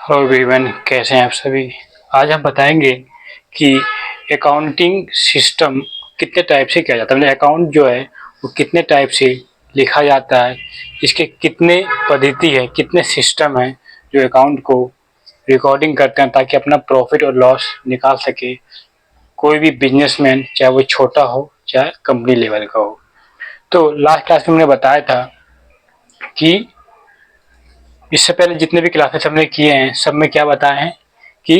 Hello everyone, कैसे हैं आप सभी। आज हम बताएंगे कि अकाउंटिंग सिस्टम कितने टाइप से किया जाता है, मतलब अकाउंट जो है वो कितने टाइप से लिखा जाता है, इसके कितने पद्धति है, कितने सिस्टम है जो अकाउंट को रिकॉर्डिंग करते हैं ताकि अपना प्रॉफिट और लॉस निकाल सके कोई भी बिजनेसमैन, चाहे वो छोटा हो चाहे कंपनी लेवल का हो। तो लास्ट क्लास में हमने बताया था कि इससे पहले जितने भी क्लासेस हमने किए हैं सब में क्या बताए हैं कि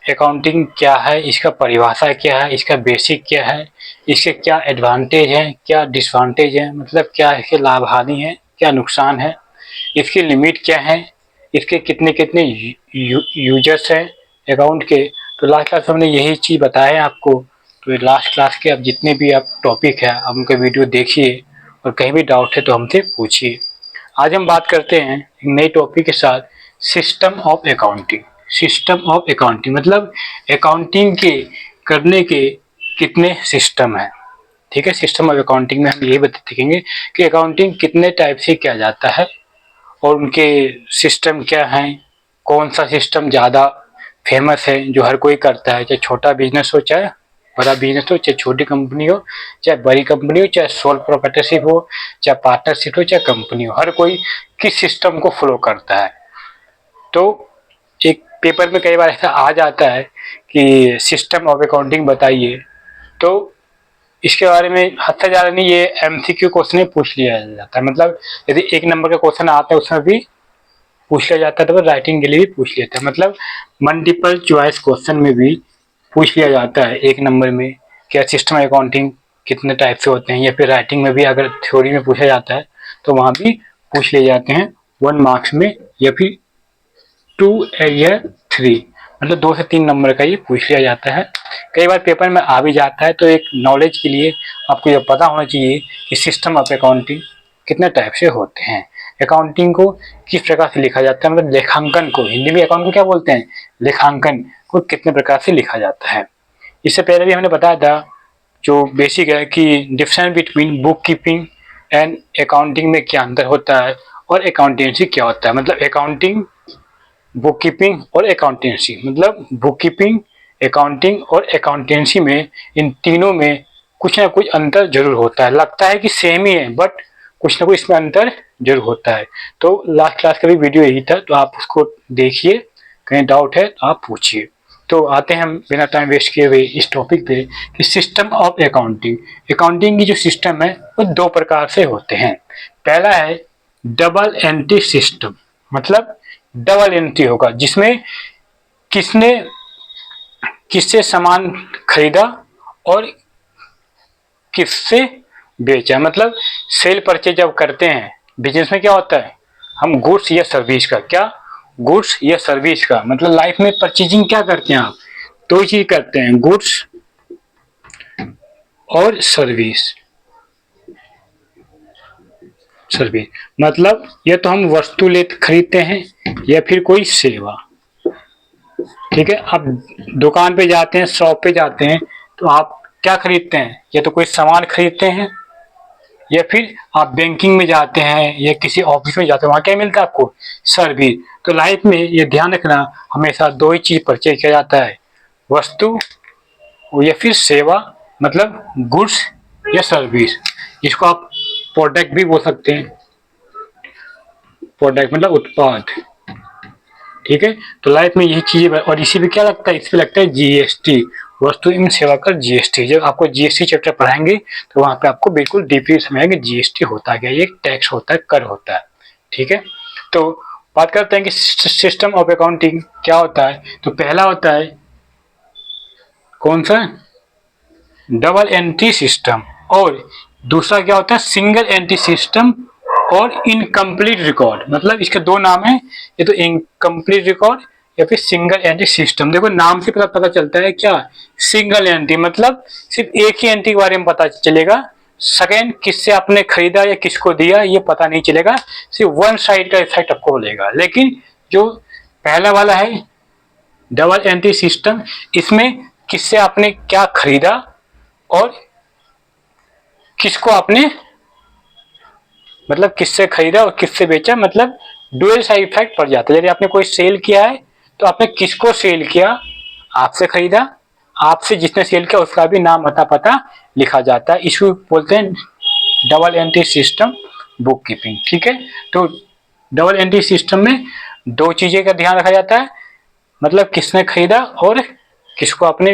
अकाउंटिंग क्या है, इसका परिभाषा क्या है, इसका बेसिक क्या है, इसके क्या एडवांटेज हैं, क्या डिसवांटेज हैं, मतलब क्या इसके लाभ हानि है, क्या नुकसान है, इसकी लिमिट क्या है, इसके कितने कितने यूजर्स हैं अकाउंट के। तो लास्ट क्लास में हमने यही चीज़ बताया है आपको। तो लास्ट क्लास के अब जितने भी आप टॉपिक है आप उनका वीडियो देखिए और कहीं भी डाउट है तो हमसे पूछिए। आज हम बात करते हैं एक नए टॉपिक के साथ, system of accounting. System of accounting मतलब अकाउंटिंग के करने के कितने सिस्टम हैं। ठीक है, सिस्टम ऑफ अकाउंटिंग में हम यही देखेंगे कि अकाउंटिंग कितने टाइप से किया जाता है और उनके सिस्टम क्या हैं, कौन सा सिस्टम ज़्यादा फेमस है जो हर कोई करता है, चाहे छोटा बिजनेस हो चाहे बड़ा बिजनेस हो, चाहे छोटी कंपनी हो चाहे बड़ी कंपनी हो, चाहे सोल प्रोप्राइटरशिप हो चाहे पार्टनरशिप हो चाहे कंपनी हो, हर कोई किस सिस्टम को फॉलो करता है। तो एक पेपर में कई बार ऐसा आ जाता है कि सिस्टम ऑफ अकाउंटिंग बताइए, तो इसके बारे में हद से ज़्यादा नहीं, ये एमसीक्यू क्वेश्चन में पूछ लिया जाता है। मतलब यदि एक नंबर का क्वेश्चन आता है उसमें भी पूछ लिया जाता है, तो राइटिंग के लिए भी पूछ लिया जाता है। मतलब मल्टीपल चॉइस क्वेश्चन में भी पूछ लिया जाता है एक नंबर में क्या सिस्टम अकाउंटिंग कितने टाइप से होते हैं, या फिर राइटिंग में भी अगर थ्योरी में पूछा जाता है तो वहाँ भी पूछ लिए जाते हैं 1 मार्क्स में, या फिर 2 या 3, मतलब 2 से 3 नंबर का ये पूछ लिया जाता है। कई बार पेपर में आ भी जाता है। तो एक नॉलेज के लिए आपको यह पता होना चाहिए कि सिस्टम ऑफ अकाउंटिंग कितने टाइप से होते हैं, अकाउंटिंग को किस प्रकार से लिखा जाता है, मतलब लेखांकन को हिंदी में अकाउंट को क्या बोलते हैं, लेखांकन को कितने प्रकार से लिखा जाता है। इससे पहले भी हमने बताया था जो बेसिक है कि difference between book keeping and accounting में क्या अंतर होता है और अकाउंटेंसी क्या होता है। मतलब अकाउंटिंग, बुक कीपिंग और अकाउंटेंसी, मतलब बुक कीपिंग, अकाउंटिंग और अकाउंटेंसी में इन तीनों में कुछ ना कुछ अंतर जरूर होता है। लगता है कि सेम ही है बट कुछ ना कुछ इसमें अंतर जरूर होता है। तो लास्ट क्लास का भी वीडियो यही था, तो आप उसको देखिए, कहीं डाउट है तो आप पूछिए। तो आते हैं हम बिना टाइम वेस्ट किए हुए इस टॉपिक पे कि सिस्टम ऑफ अकाउंटिंग। अकाउंटिंग की जो सिस्टम है वो 2 प्रकार से होते हैं। पहला है डबल एंट्री सिस्टम, मतलब डबल एंट्री होगा जिसमें किसने किससे सामान खरीदा और किससे बेचा। मतलब सेल परचेज जब करते हैं बिजनेस में क्या होता है, हम गुड्स या सर्विस का, क्या गुड्स या सर्विस का, मतलब लाइफ में परचेजिंग क्या करते हैं आप, 2 चीज करते हैं, गुड्स और सर्विस। सर्विस मतलब या तो हम वस्तु ले खरीदते हैं या फिर कोई सेवा। ठीक है, आप दुकान पे जाते हैं, शॉप पे जाते हैं, तो आप क्या खरीदते हैं, या तो कोई सामान खरीदते हैं या फिर आप बैंकिंग में जाते हैं या किसी ऑफिस में जाते हैं, वहां क्या मिलता है आपको, सर्विस। तो लाइफ में ये ध्यान रखना, हमेशा 2 ही चीज परचेज किया जाता है, वस्तु या फिर सेवा, मतलब गुड्स या सर्विस, जिसको आप प्रोडक्ट भी बोल सकते हैं। प्रोडक्ट मतलब उत्पाद। ठीक है, तो लाइफ में यही चीजें, और इसी पे क्या लगता है, इस पे लगता है जीएसटी, वस्तु एवं सेवा कर जीएसटी। जब आपको जीएसटी चैप्टर पढ़ाएंगे तो वहां पे आपको बिल्कुल डीपली समझाएंगे जीएसटी होता क्या, ये टैक्स होता है, कर होता है। ठीक है, तो बात करते हैं कि सिस्टम ऑफ अकाउंटिंग क्या होता है। तो पहला होता है कौन सा, डबल एंट्री सिस्टम, और दूसरा क्या होता है सिंगल एंट्री सिस्टम और इनकम्प्लीट रिकॉर्ड। मतलब इसके 2 नाम है, ये तो इनकम्प्लीट रिकॉर्ड या फिर सिंगल एंट्री सिस्टम। देखो नाम से पता चलता है क्या, सिंगल एंट्री मतलब सिर्फ एक ही एंट्री के बारे में पता चलेगा, सेकेंड किससे आपने खरीदा या किसको दिया ये पता नहीं चलेगा, सिर्फ वन साइड का इफेक्ट आपको मिलेगा। लेकिन जो पहला वाला है डबल एंट्री सिस्टम, इसमें किससे आपने क्या खरीदा और किसको आपने, मतलब किससे खरीदा और किससे बेचा, मतलब डुअल साइड इफेक्ट पड़ जाता है। यदि आपने कोई सेल किया है तो आपने किसको सेल किया, आपसे खरीदा, आपसे जिसने सेल किया उसका भी नाम पता लिखा जाता है। इसको बोलते हैं double entry system book keeping. ठीक है, तो डबल एंट्री सिस्टम में दो चीजें का ध्यान रखा जाता है, मतलब किसने खरीदा और किसको आपने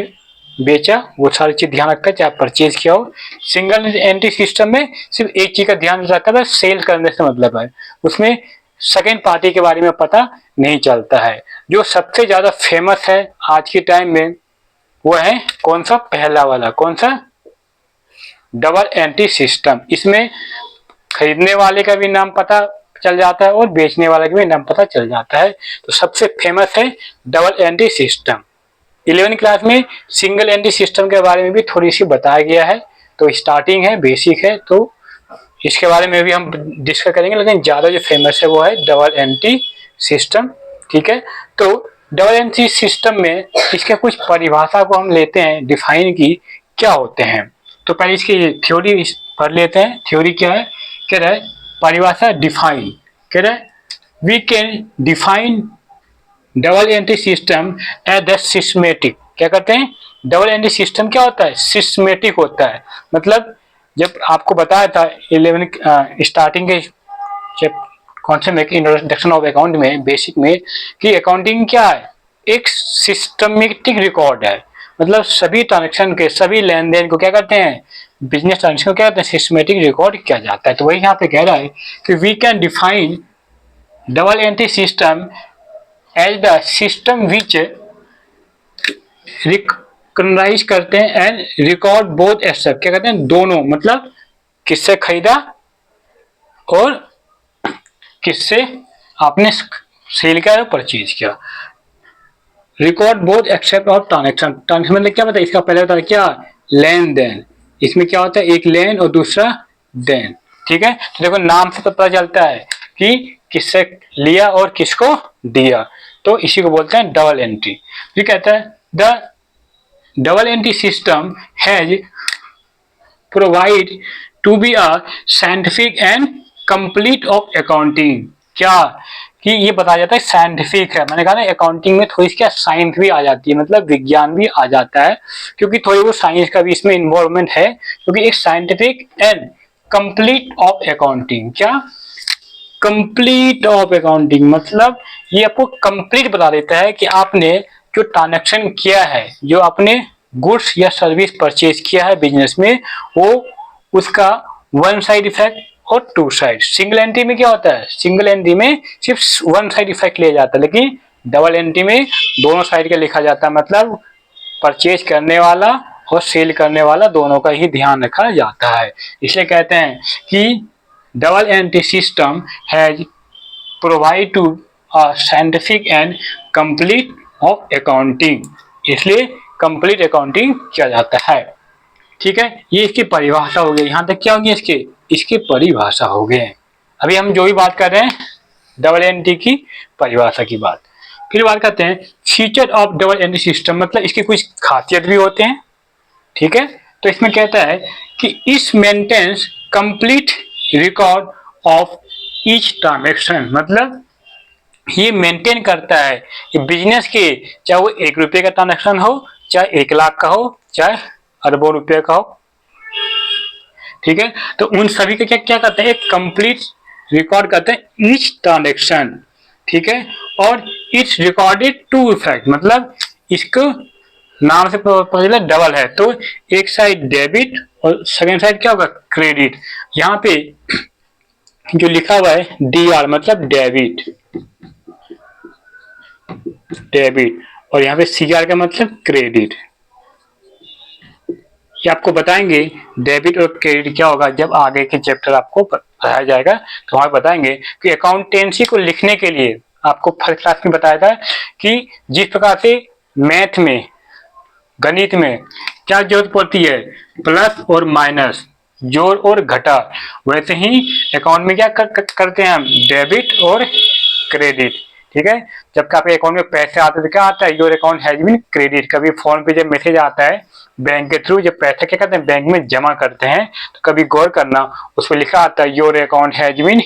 बेचा, वो सारी चीज ध्यान रखकर चाहे परचेज किया हो। सिंगल एंट्री सिस्टम में सिर्फ एक चीज का ध्यान रखता है, सेल करने से मतलब है, उसमें सेकेंड पार्टी के बारे में पता नहीं चलता है। जो सबसे ज्यादा फेमस है आज के टाइम में वो है कौन सा, पहला वाला, कौन सा, डबल एंट्री सिस्टम। इसमें खरीदने वाले का भी नाम पता चल जाता है और बेचने वाले का भी नाम पता चल जाता है। तो सबसे फेमस है डबल एंट्री सिस्टम। 11वीं क्लास में सिंगल एंट्री सिस्टम के बारे में भी थोड़ी सी बताया गया है, तो स्टार्टिंग है, बेसिक है, तो इसके बारे में भी हम डिस्कस करेंगे, लेकिन ज्यादा जो फेमस है वो है डबल एंट्री सिस्टम। ठीक है, तो डबल एंट्री सिस्टम में इसके कुछ परिभाषा को हम लेते हैं, डिफाइन की क्या होते हैं। तो पहले इसकी थ्योरी पढ़ लेते हैं। थ्योरी क्या है, कह रहा है परिभाषा डिफाइन, कह रहा है we can define double entry system as the systematic. क्या कहते हैं, डबल एंट्री सिस्टम क्या होता है, सिस्टमेटिक होता है। मतलब जब आपको बताया था 11 स्टार्टिंग के कॉन्सेप्ट में, इंट्रोडक्शन ऑफ अकाउंट में, बेसिक में, कि अकाउंटिंग क्या है, एक सिस्टमेटिक रिकॉर्ड है। मतलब सभी ट्रांजेक्शन के, सभी लेन देन को क्या कहते हैं, बिजनेस ट्रांजेक्शन को क्या कहते हैं, सिस्टमेटिक रिकॉर्ड किया जाता है। तो वही यहाँ पे कह रहा है कि we can define double entry system as the system which recognise करते हैं एंड रिकॉर्ड बोथ एसेट। क्या कहते हैं, दोनों, मतलब किससे खरीदा और किससे आपने सेल किया और परचेज किया। Record both except of transaction. Transaction मतलब क्या बताया, इसका पहले बताया क्या, लेन देन। इसमें क्या होता है, एक लेन और दूसरा देन। ठीक है, तो देखो नाम से पता चलता है कि किससे लिया और किसको दिया, तो इसी को बोलते हैं डबल एंट्री। फिर कहता है the double entry system has provide to be a scientific and complete of accounting. क्या कि ये बताया जाता है साइंटिफिक है, मैंने कहा ना अकाउंटिंग में थोड़ी सी क्या साइंस भी आ जाती है, मतलब विज्ञान भी आ जाता है, क्योंकि थोड़ी वो साइंस का भी इसमें इन्वॉल्वमेंट है, क्योंकि एक scientific and complete of accounting. क्या, कंप्लीट ऑफ अकाउंटिंग मतलब ये आपको कंप्लीट बता देता है कि आपने जो ट्रांजैक्शन किया है, जो आपने गुड्स या सर्विस परचेज किया है बिजनेस में, वो उसका वन साइड इफेक्ट और टू साइड। सिंगल एंट्री में क्या होता है, सिंगल एंट्री में सिर्फ वन साइड इफेक्ट लिया जाता है, लेकिन डबल एंट्री में दोनों साइड का लिखा जाता है। मतलब परचेज करने वाला और सेल करने वाला दोनों का ही ध्यान रखा जाता है। इसलिए कहते हैं कि double entry system has provide to a scientific and complete of accounting. इसलिए कंप्लीट अकाउंटिंग किया जाता है। ठीक है, ये इसकी परिभाषा हो गई। यहाँ तक क्या होगी, इसकी परिभाषा हो गए। अभी हम जो भी बात कर रहे हैं डबल एंट्री की परिभाषा की बात। फिर बात करते हैं feature of double entry system, मतलब इसके कुछ खासियत भी होते हैं। ठीक है, तो इसमें कहता है कि इस maintains complete record of each transaction. मतलब ये मेंटेन करता है कि बिजनेस के, चाहे वो 1 रुपये का ट्रांजैक्शन हो, चाहे 1 लाख का हो, चाहे अरबों रुपये का हो। ठीक है, तो उन सभी का क्या क्या करते हैं, एक कंप्लीट रिकॉर्ड करते हैं ईच ट्रांजैक्शन। ठीक है, और इट्स रिकॉर्डेड टू इफेक्ट, मतलब इसको नाम से पता चला डबल है, तो एक साइड डेबिट और सेकेंड साइड क्या होगा, क्रेडिट। यहाँ पे जो लिखा हुआ है DR मतलब डेबिट, डेबिट, और यहाँ पे CR का मतलब क्रेडिट। ये आपको बताएंगे डेबिट और क्रेडिट क्या होगा जब आगे के चैप्टर आपको पढ़ाया जाएगा, तो वहां बताएंगे कि अकाउंटेंसी को लिखने के लिए आपको फर्स्ट क्लास में बताया था कि जिस प्रकार से मैथ में, गणित में क्या जरूरत पड़ती है, प्लस और माइनस, जोड़ और घटा, वैसे ही अकाउंट में क्या करते हैं हम, डेबिट और क्रेडिट। ठीक है, जब आपके अकाउंट में पैसे आते हैं तो क्या आता है, your account has been credit. कभी फोन पे जब मैसेज आता है बैंक के थ्रू, जब पैसा क्या करते हैं बैंक में जमा करते हैं, तो कभी गौर करना उस पर लिखा आता है your account has been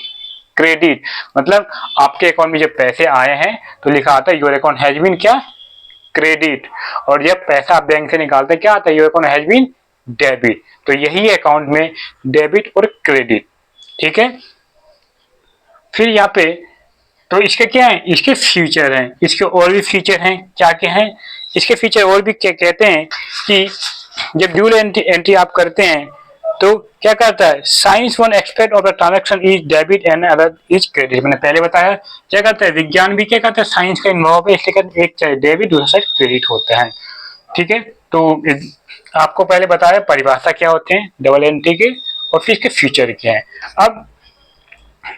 credit, मतलब आपके अकाउंट में जब पैसे आए हैं तो लिखा आता है योर अकाउंट हैज बीन क्या, क्रेडिट। और जब पैसा आप बैंक से निकालते हैं क्या आता है, your account has been debit. तो यही है अकाउंट में डेबिट और क्रेडिट, ठीक है। फिर यहाँ पे तो इसके क्या है, इसके फीचर हैं, इसके और भी फीचर हैं, क्या क्या हैं इसके फीचर और भी क्या कहते हैं कि जब ड्यूल एंट्री आप करते हैं तो क्या करता है, science one expect of the transaction is debit and other is credit. मैंने पहले बताया क्या करता है, विज्ञान भी क्या करता है, साइंस का इन्वॉल्व है, इसलिए एक चाहे डेबिट दूसरा साइड क्रेडिट होता है, ठीक है। तो आपको पहले बताया परिभाषा क्या होते हैं डबल एंट्री के और फिर इसके फीचर क्या है। अब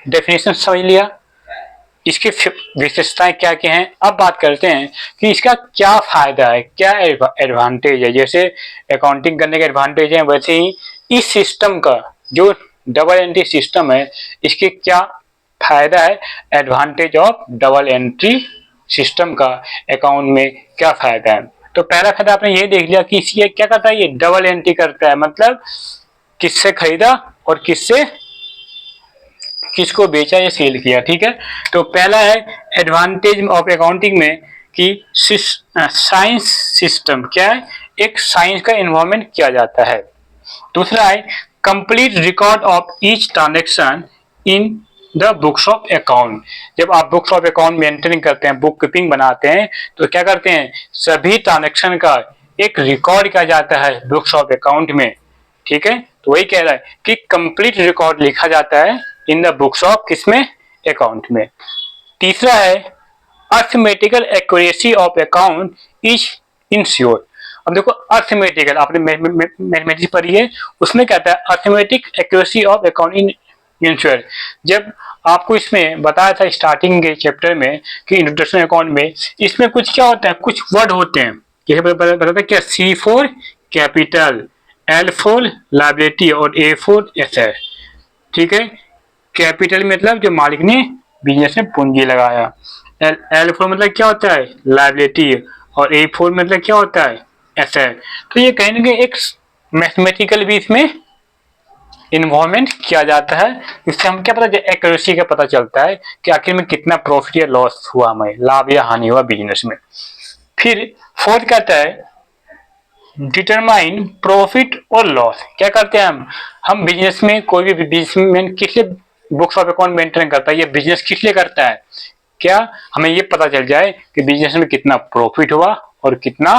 डेफिनेशन समझ लिया, इसकी विशेषताएं क्या क्या हैं। अब बात करते हैं कि इसका क्या फायदा है, क्या एडवांटेज है। जैसे अकाउंटिंग करने के एडवांटेज है, वैसे ही इस सिस्टम का जो डबल एंट्री सिस्टम है इसके क्या फायदा है, advantage of double entry system का अकाउंट में क्या फायदा है। तो पहला फायदा आपने ये देख लिया कि ये क्या करता है, ये डबल एंट्री करता है, मतलब किससे खरीदा और किसको बेचा या सेल किया, ठीक है। तो पहला है एडवांटेज ऑफ अकाउंटिंग में कि साइंस सिस्टम क्या है, एक साइंस का इन्वॉल्वमेंट किया जाता है। दूसरा है complete record of each transaction in the books of account. जब आप बुक्स ऑफ अकाउंट मेंटेनिंग करते हैं, बुक कीपिंग बनाते हैं, तो क्या करते हैं, सभी ट्रांजैक्शन का एक रिकॉर्ड किया जाता है बुक्स ऑफ अकाउंट में, ठीक है। तो वही कह रहा है कि कंप्लीट रिकॉर्ड लिखा जाता है इन द बुक्स ऑफ किसमें, अकाउंट में। तीसरा है arithmetical accuracy of account is insured. अब देखो अर्थमेटिकल आपने मैथमेटिक्स पढ़ी है, उसमें कहता है arithmetic accuracy of account in insured. जब आपको इसमें बताया था स्टार्टिंग के चैप्टर में कि इंट्रोडक्शन अकाउंट में इसमें कुछ क्या होता है, कुछ वर्ड होते हैं, जैसे बताता है क्या, C for capital, L for liability और A फॉर एसेट, ठीक है। कैपिटल मतलब जो मालिक ने बिजनेस में पूंजी लगाया, L फॉर मतलब क्या होता है, लायबिलिटी, और A फॉर मतलब क्या होता है, एसेट। तो ये कहीं ना कहीं एक मैथमेटिकल भी इसमें इन्वॉल्वमेंट किया जाता है, इससे हम क्या पता, एक्यूरेसी का पता चलता है कि आखिर में कितना प्रॉफिट या लॉस हुआ, हमें लाभ या हानि हुआ बिजनेस में। फिर फोर्थ कहता है डिटरमाइन प्रॉफिट और लॉस। क्या करते हैं हम बिजनेस में, कोई भी बिजनेसमैन किस लिए बुक्स ऑफ अकाउंट मेंटेन करता है, ये बिजनेस किस लिए करता है, क्या हमें ये पता चल जाए कि बिजनेस में कितना प्रॉफिट हुआ और कितना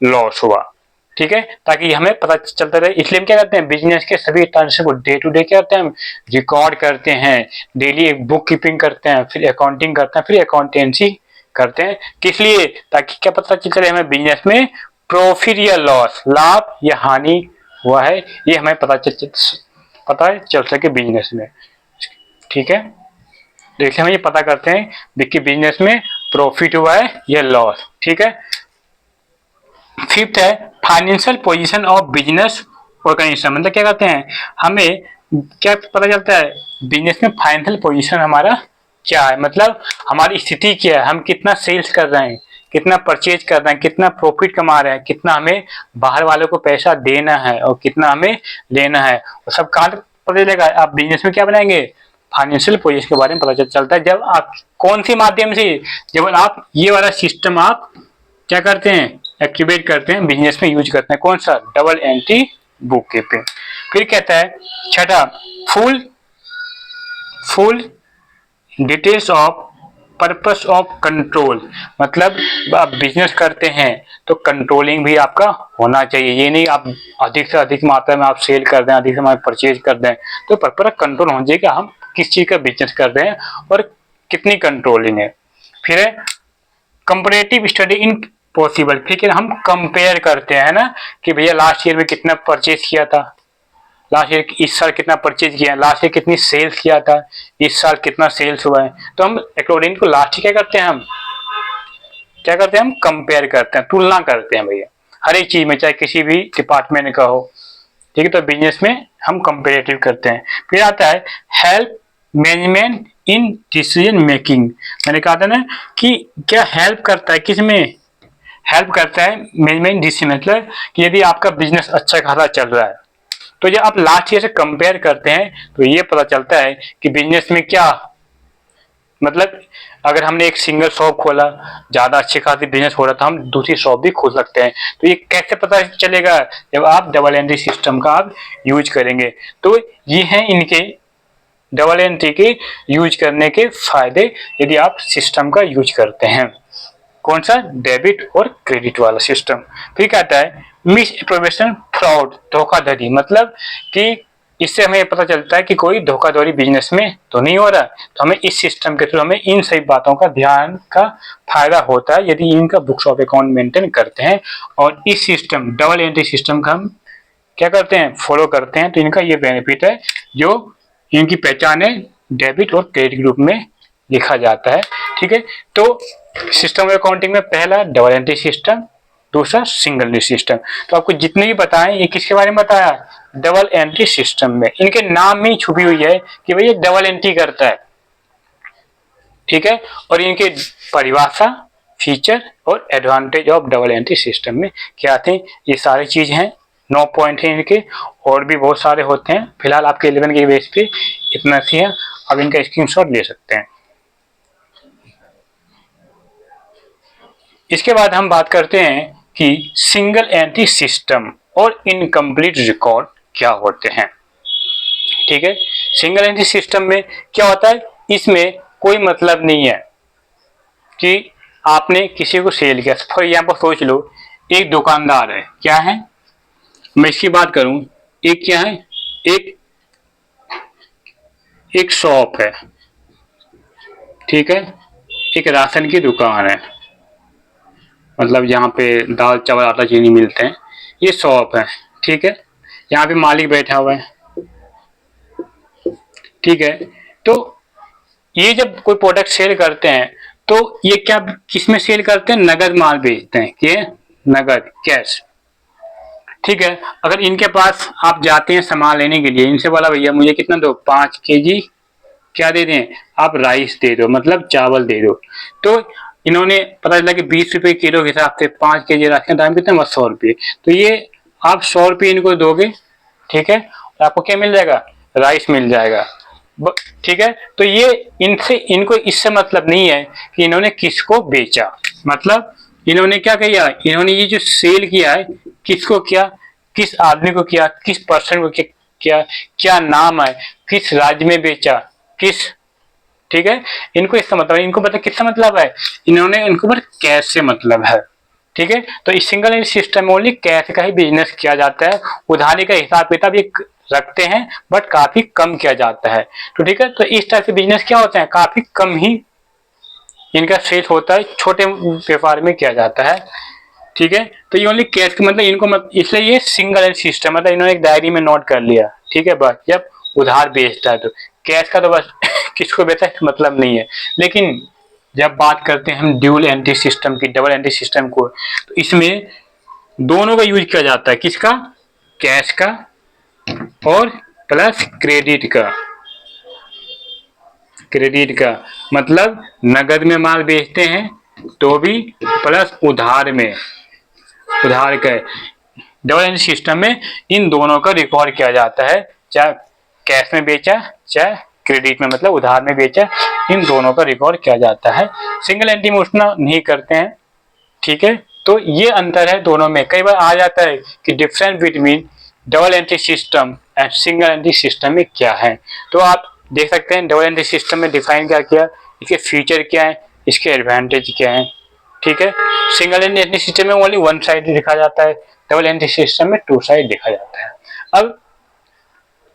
लॉस हुआ, ठीक है, ताकि हमें पता चलता रहे। इसलिए हम क्या करते हैं, बिजनेस के सभी ट्रांजेक्शन को डे टू डे क्या करते हैं, हम रिकॉर्ड करते हैं, डेली एक बुक कीपिंग करते हैं, फिर अकाउंटिंग करते हैं, फिर अकाउंटेंसी करते हैं। किस लिए, ताकि क्या पता चलता रहे हमें बिजनेस में प्रॉफिट या लॉस, लाभ या हानि हुआ है, ये हमें पता चल सके बिजनेस में, ठीक है। देखिए हम ये पता करते हैं कि बिजनेस में प्रॉफिट हुआ है या लॉस, ठीक है। फिफ्थ है financial position of business organisation, मतलब क्या कहते हैं, हमें क्या पता चलता है बिजनेस में फाइनेंशियल पोजीशन हमारा क्या है, मतलब हमारी स्थिति क्या है, हम कितना सेल्स कर रहे हैं, कितना परचेज कर रहे हैं, कितना प्रॉफिट कमा रहे हैं, कितना हमें बाहर वालों को पैसा देना है और कितना हमें लेना है, और सब कहाँ पता चलेगा, आप बिजनेस में क्या बनाएंगे, फाइनेंशियल पोजीशन के बारे में पता चलता है। जब आप कौन सी माध्यम से, जब आप ये वाला सिस्टम आप क्या करते हैं, एक्टिवेट करते हैं, बिजनेस में यूज करते हैं, कौन सा, डबल एंट्री बुक कीपिंग। फिर कहता है छठा full details of purpose of control, मतलब आप बिजनेस करते हैं तो कंट्रोलिंग भी आपका होना चाहिए। ये नहीं आप अधिक से अधिक मात्रा में आप सेल कर दें, अधिक से परचेज कर दें, तो प्रॉपर कंट्रोल होना चाहिए कि हम किस चीज का बिजनेस कर रहे हैं और कितनी कंट्रोलिंग है। फिर है कंपैरेटिव स्टडी इन पॉसिबल, फिर हम कंपेयर करते हैं ना कि भैया लास्ट ईयर में कितना परचेज किया था, लास्ट ईयर इस साल कितना परचेज किया, लास्ट ईयर कितनी सेल्स किया था, इस साल कितना सेल्स हुआ है, तो हम अकॉर्डिंग टू लास्ट क्या करते हैं, हम क्या करते हैं, हम कंपेयर करते हैं, तुलना करते हैं भैया हर एक चीज में, चाहे किसी भी डिपार्टमेंट का हो, ठीक है। तो बिजनेस में हम कंपेरेटिव करते हैं। फिर आता है help management in decision making, मैंने कहा था ना कि क्या हेल्प करता है, किस में हेल्प करता है, मैनेजमेंट डिसीजन, मतलब कि यदि आपका बिजनेस अच्छा खासा चल रहा है तो जब आप लास्ट ईयर से कंपेयर करते हैं तो ये पता चलता है कि बिजनेस में क्या, मतलब अगर हमने एक सिंगल शॉप खोला, ज्यादा अच्छी खासी बिजनेस हो रहा था, हम दूसरी शॉप भी खोल सकते हैं। तो ये कैसे पता चलेगा? जब आप डबल एंट्री सिस्टम का आप यूज करेंगे। तो ये हैं इनके डबल एंट्री के यूज करने के फायदे यदि आप सिस्टम का यूज करते हैं। कौन सा? डेबिट और क्रेडिट वाला सिस्टम। फिर कहता है मिस एप्रोवेशन फ्रॉड, धोखाधड़ी, मतलब कि इससे हमें पता चलता है कि कोई धोखाधड़ी बिजनेस में तो नहीं हो रहा। तो हमें इस सिस्टम के थ्रू हमें इन सभी बातों का ध्यान का फायदा होता है यदि इनका बुक्स ऑफ अकाउंट मेंटेन करते हैं और इस सिस्टम डबल एंट्री सिस्टम का हम क्या करते हैं? फॉलो करते हैं। तो इनका ये बेनिफिट है जो इनकी पहचान है डेबिट और क्रेडिट ग्रुप में लिखा जाता है। ठीक है, तो सिस्टम ऑफ अकाउंटिंग में पहला डबल एंट्री सिस्टम, दूसरा सिंगल एंट्री सिस्टम। तो आपको जितने भी बताएं ये किसके बारे में बताया? डबल एंट्री सिस्टम में। इनके नाम में ही छुपी हुई है कि भाई ये डबल एंट्री करता है। ठीक है, और इनके परिभाषा, फीचर और advantage of double entry system में क्या थे, ये सारी चीज हैं। 9 पॉइंट हैं इनके, और भी बहुत सारे होते हैं। फिलहाल आपके 11 के बेस पे इतना सी है, अब इनका स्क्रीनशॉट ले सकते हैं। इसके बाद हम बात करते हैं कि सिंगल एंट्री सिस्टम और इनकम्प्लीट रिकॉर्ड क्या होते हैं। ठीक है, सिंगल एंट्री सिस्टम में क्या होता है? इसमें कोई मतलब नहीं है कि आपने किसी को सेल किया। फॉर एग्जाम्पल सोच लो, एक दुकानदार है, क्या है, मैं इसकी बात करूं, एक क्या है, एक शॉप है, ठीक है, एक राशन की दुकान है, मतलब यहाँ पे दाल चावल आटा चीनी मिलते हैं, ये शॉप है। ठीक है, यहाँ पे मालिक बैठा हुआ है। ठीक है, तो ये जब कोई प्रोडक्ट सेल करते हैं तो ये क्या किसमें सेल करते हैं? नगद माल बेचते हैं, कि नगद, कैश। ठीक है, अगर इनके पास आप जाते हैं सामान लेने के लिए, इनसे बोला भैया मुझे कितना दो, 5 केजी क्या दे दें आप? राइस दे दो, मतलब चावल दे दो। तो इन्होंने पता चला कि 20 रुपए किलो के हिसाब से 5 केजी राइस का दाम कितना? 100 रुपये। तो ये आप 100 रुपये इनको दोगे, ठीक है, और आपको क्या मिल जाएगा? राइस मिल जाएगा। ठीक है, तो ये इनको इससे मतलब नहीं है कि इन्होंने किसको बेचा, मतलब इन्होंने क्या किया, इन्होंने ये जो सेल किया है किसको किया, किस आदमी को किया, किस पर्सन को किया, क्या नाम है, किस राज्य में बेचा, किस। ठीक है, इनको इसका मतलब है, इनको पता किसका मतलब है, इन्होंने इनको पर कैश से मतलब है। ठीक है, तो इस सिंगल एंट्री सिस्टम में ओनली कैश का ही बिजनेस किया जाता है, उधारी का हिसाब किताब ये रखते हैं बट काफी कम किया जाता है। तो ठीक है, तो इस टाइप से बिजनेस क्या होते हैं, काफी कम ही इनका सेल होता है, छोटे व्यापार में किया जाता है। ठीक है, तो ये ओनली कैश मतलब इनको इसलिए ये सिंगल एंड सिस्टम, मतलब इन्होंने एक डायरी में नोट कर लिया। ठीक है, बस जब उधार बेचता है तो कैश का तो बस किसको बेचता है मतलब नहीं है। लेकिन जब बात करते हैं हम ड्यूल एंट्री सिस्टम की, डबल एंट्री सिस्टम को, तो इसमें दोनों का यूज किया जाता है, किसका? कैश का और प्लस क्रेडिट का। क्रेडिट का मतलब नगद में माल बेचते हैं तो भी, प्लस उधार में, उधार का। डबल एंट्री सिस्टम में इन दोनों का रिकॉर्ड किया जाता है, चाहे कैश में बेचा चाहे क्रेडिट में, मतलब उधार में बेचा, इन दोनों का रिकॉर्ड किया जाता है। सिंगल एंट्री में उतना नहीं करते हैं। ठीक है, तो ये अंतर है दोनों में। कई बार आ जाता है कि difference between double entry system and single entry system में क्या है। तो आप देख सकते हैं डबल एंट्री सिस्टम में डिफाइन क्या किया, इसके फीचर क्या है, इसके एडवांटेज क्या है। ठीक है, सिंगल एंट्री सिस्टम में ओनली वन साइड लिखा जाता है, डबल एंट्री सिस्टम में 2 साइड लिखा जाता है। अब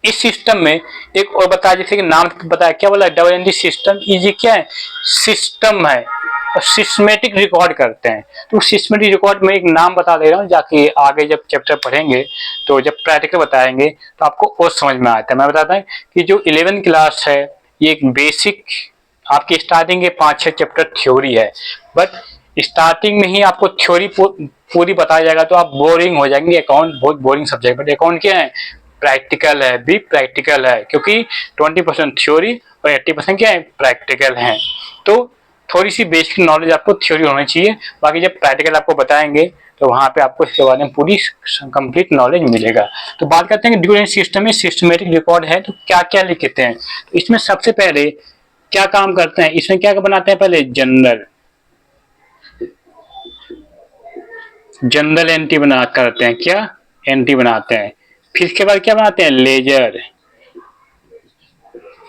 इस सिस्टम में एक और बताया, जैसे कि नाम बताया, क्या बोला, डबल एंट्री सिस्टम इजी क्या है, सिस्टम है और सिस्टमेटिक रिकॉर्ड करते हैं। तो सिस्टमेटिक रिकॉर्ड में एक नाम बता दे रहा हूँ, जाके आगे जब चैप्टर पढ़ेंगे तो जब प्रैक्टिकल बताएंगे तो आपको और समझ में आता है। मैं बताता हूँ कि जो 11 क्लास है ये एक बेसिक आपकी स्टार्टिंग के 5-6 चैप्टर थ्योरी है, बट स्टार्टिंग में ही आपको थ्योरी पूरी बताया जाएगा तो आप बोरिंग हो जाएंगे। अकाउंट बहुत बोरिंग सब्जेक्ट, बट अकाउंट क्या है, प्रैक्टिकल है, भी प्रैक्टिकल है, क्योंकि 20% थ्योरी और 80% क्या है, प्रैक्टिकल है। तो थोड़ी सी बेसिक नॉलेज आपको थ्योरी होनी चाहिए, बाकी जब प्रैक्टिकल आपको बताएंगे तो वहाँ पे आपको इसके बारे में पूरी कंप्लीट नॉलेज मिलेगा। तो बात करते हैं कि ड्यूरेंट सिस्टम में सिस्टमेटिक रिकॉर्ड है तो क्या क्या लिखते हैं। तो इसमें सबसे पहले क्या काम करते हैं, इसमें क्या बनाते हैं, पहले जनरल एंट्री बना करते हैं, क्या एंट्री बनाते हैं। फिर इसके बाद क्या बनाते हैं, लेजर।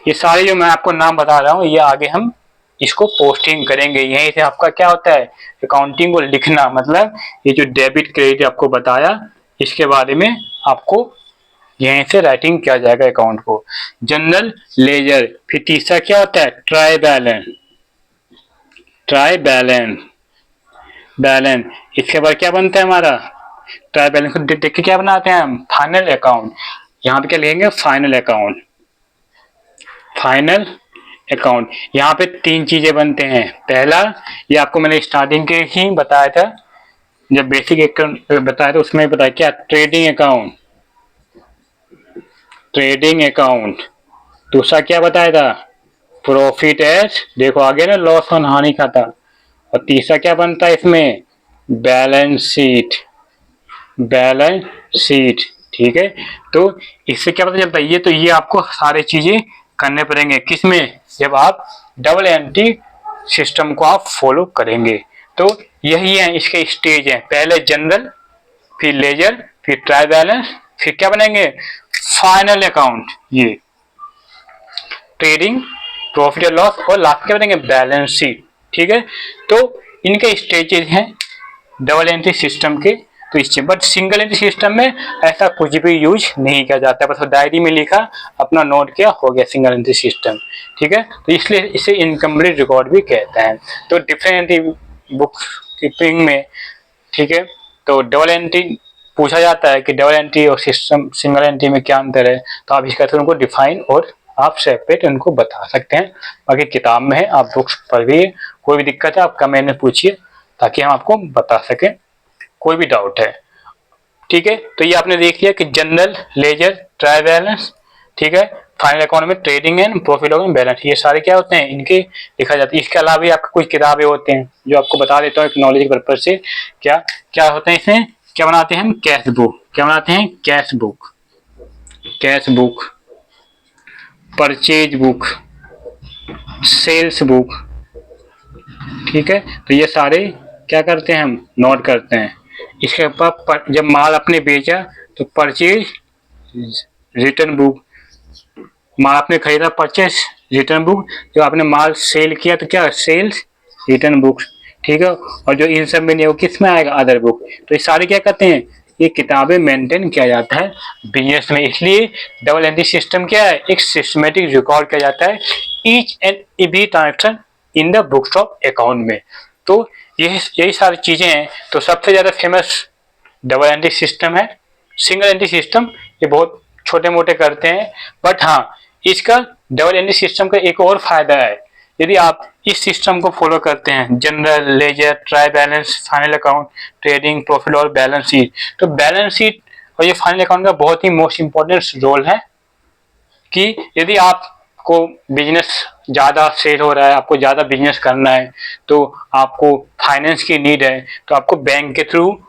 ये सारे जो मैं आपको नाम बता रहा हूँ ये आगे हम इसको पोस्टिंग करेंगे। यहीं से आपका क्या होता है, अकाउंटिंग को लिखना, मतलब ये जो डेबिट क्रेडिट आपको बताया इसके बारे में आपको यहीं से राइटिंग किया जाएगा अकाउंट को। जनरल, लेजर, फिर तीसरा क्या होता है, ट्राई बैलेंस। इसके बाद क्या बनता है हमारा, ट्राई बैलेंस को देख के क्या बनाते हैं हम, फाइनल अकाउंट। यहाँ पे क्या लिखेंगे, फाइनल अकाउंट। यहाँ पे तीन चीजें बनते हैं। पहला, ये आपको मैंने स्टार्टिंग के ही बताया था, जब बेसिक अकाउंट बताया था उसमें बताया क्या, ट्रेडिंग अकाउंट। दूसरा क्या बताया था, प्रॉफिट एज, देखो आगे ना लॉस और हानि खाता। और तीसरा क्या बनता है इसमें, बैलेंस शीट। ठीक है, तो इससे क्या पता चलता है, ये तो ये आपको सारी चीजें करने पड़ेंगे किसमें, जब आप डबल एंट्री सिस्टम को आप फॉलो करेंगे। तो यही है इसके स्टेज है, पहले जनरल, फिर लेजर, फिर ट्राई बैलेंस, फिर क्या बनेंगे, फाइनल अकाउंट, ये ट्रेडिंग, प्रॉफिट और लॉस, और लास्ट क्या बनेंगे, बैलेंस शीट। ठीक है, तो इनके स्टेजेस हैं डबल एंट्री सिस्टम के। तो इससे बट सिंगल एंट्री सिस्टम में ऐसा कुछ भी यूज नहीं किया जाता, बस डायरी में लिखा, अपना नोट किया, हो गया सिंगल एंट्री सिस्टम। ठीक है, तो इसलिए इसे इनकम्प्लीट रिकॉर्ड भी कहते हैं। तो डिफरेंट एंट्री बुक कीपिंग में, ठीक है, तो डबल एंट्री पूछा जाता है कि डबल एंट्री और सिस्टम सिंगल एंट्री में क्या अंतर है, तो आप इसका उनको डिफाइन और आप सेपरेट उनको बता सकते हैं। बाकी किताब में है, आप बुक्स पढ़िए, कोई भी दिक्कत है आप कमेंट में पूछिए ताकि हम आपको बता सकें, कोई भी डाउट है। ठीक है, तो ये आपने देख लिया कि जनरल, लेजर, ट्राई बैलेंस, ठीक है, फाइनल अकाउंट में ट्रेडिंग एंड प्रॉफिट और बैलेंस, ये सारे क्या होते हैं, इनके लिखा जाता है। इसके अलावा भी आपको कुछ किताबें होते हैं जो आपको बता देता हूँ एक नॉलेज के पर्पज से, क्या क्या होते हैं इसमें, क्या बनाते हैं हम, कैश बुक, क्या बनाते हैं, cash book, purchase book, sales book. ठीक है, तो ये सारे क्या करते हैं हम, नोट करते हैं। इसके ऊपर जब माल आपने बेचा तो परचेज रिटर्न बुक, माल आपने खरीदा परचेज रिटर्न बुक, जब आपने माल सेल किया तो क्या, सेल्स रिटर्न बुक। ठीक है, और जो इन सब में नहीं वो किस में आएगा, अदर बुक। तो ये सारे क्या करते हैं, ये किताबें मेंटेन किया जाता है बिजनेस में। इसलिए डबल एंट्री सिस्टम क्या है, एक सिस्टमेटिक रिकॉर्ड किया जाता है each and every transaction in the books of account में। तो यही सारी चीजें हैं। तो सबसे ज्यादा फेमस डबल एंट्री सिस्टम है। सिंगल एंट्री सिस्टम ये बहुत छोटे मोटे करते हैं, बट हाँ इसका डबल एंट्री सिस्टम का एक और फायदा है, यदि आप इस सिस्टम को फॉलो करते हैं, general, ledger, trial balance, final account, trading, profit और बैलेंस शीट, तो बैलेंस शीट और ये फाइनल अकाउंट का बहुत ही मोस्ट इंपॉर्टेंट रोल है कि यदि आपको बिजनेस ज़्यादा सेल हो रहा है, आपको ज़्यादा बिजनेस करना है, तो आपको फाइनेंस की नीड है, तो आपको बैंक के थ्रू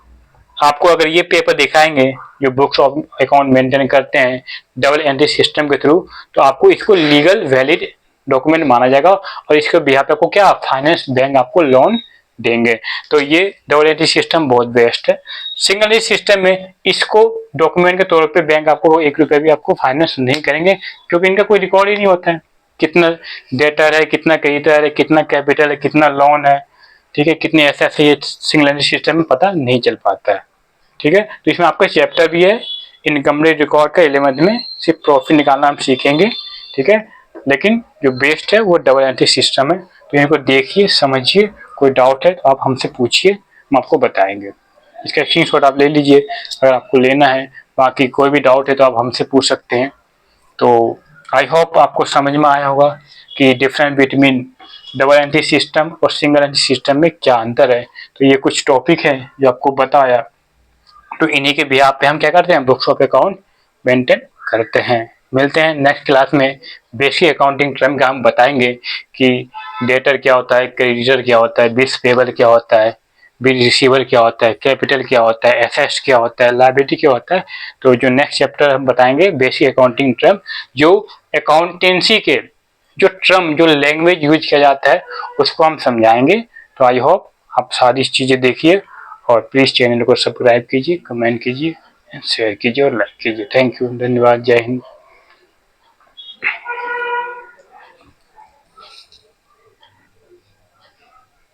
आपको अगर ये पेपर दिखाएंगे जो बुक्स ऑफ अकाउंट मेंटेन करते हैं डबल एंट्री सिस्टम के थ्रू, तो आपको इसको लीगल वैलिड डॉक्यूमेंट माना जाएगा और इसके बिहार पे आपको क्या, फाइनेंस बैंक आपको लोन देंगे। तो ये डबल एंट्री सिस्टम बहुत बेस्ट है। सिंगल एंट्री सिस्टम में इसको डॉक्यूमेंट के तौर पे बैंक आपको 1 रुपया भी आपको फाइनेंस नहीं करेंगे, क्योंकि इनका कोई रिकॉर्ड ही नहीं होता है, कितना डेटर है, कितना क्रेडिटर है, कितना कैपिटल है, कितना लोन है, ठीक है, कितने ऐसे ये सिंगल एंट्री सिस्टम में पता नहीं चल पाता है। ठीक है, तो इसमें आपका चैप्टर भी है इनकम्प्लीट रिकॉर्ड का 11th में, सिर्फ प्रॉफिट निकालना हम सीखेंगे। ठीक है, लेकिन जो बेस्ट है वो डबल एंट्री सिस्टम है। तो इनको देखिए, समझिए, कोई डाउट है तो आप हमसे पूछिए, हम आपको बताएंगे। इसका स्क्रीनशॉट आप ले लीजिए अगर आपको लेना है। बाकी कोई भी डाउट है तो आप हमसे पूछ सकते हैं। तो आई होप आपको समझ में आया होगा कि different between double entry system और सिंगल एंट्री सिस्टम में क्या अंतर है। तो ये कुछ टॉपिक है जो आपको बताया, तो इन्हीं के बिहाफ पे हम क्या करते हैं, बुक्स ऑफ अकाउंट मेंटेन करते हैं। मिलते हैं नेक्स्ट क्लास में, बेसिक अकाउंटिंग टर्म का हम बताएंगे कि डेटर क्या होता है, क्रेडिटर क्या होता है, बिल्स पेबल क्या होता है, बिल रिसीवर क्या होता है, कैपिटल क्या होता है, एसेट्स क्या होता है, लायबिलिटी क्या होता है। तो जो नेक्स्ट चैप्टर हम बताएंगे बेसिक अकाउंटिंग टर्म, जो अकाउंटेंसी के जो टर्म, जो लैंग्वेज यूज किया जाता है उसको हम समझाएंगे। तो आई होप आप सारी चीज़ें देखिए और प्लीज़ चैनल को सब्सक्राइब कीजिए, कमेंट कीजिए, शेयर कीजिए और लाइक कीजिए। थैंक यू, धन्यवाद, जय हिंद।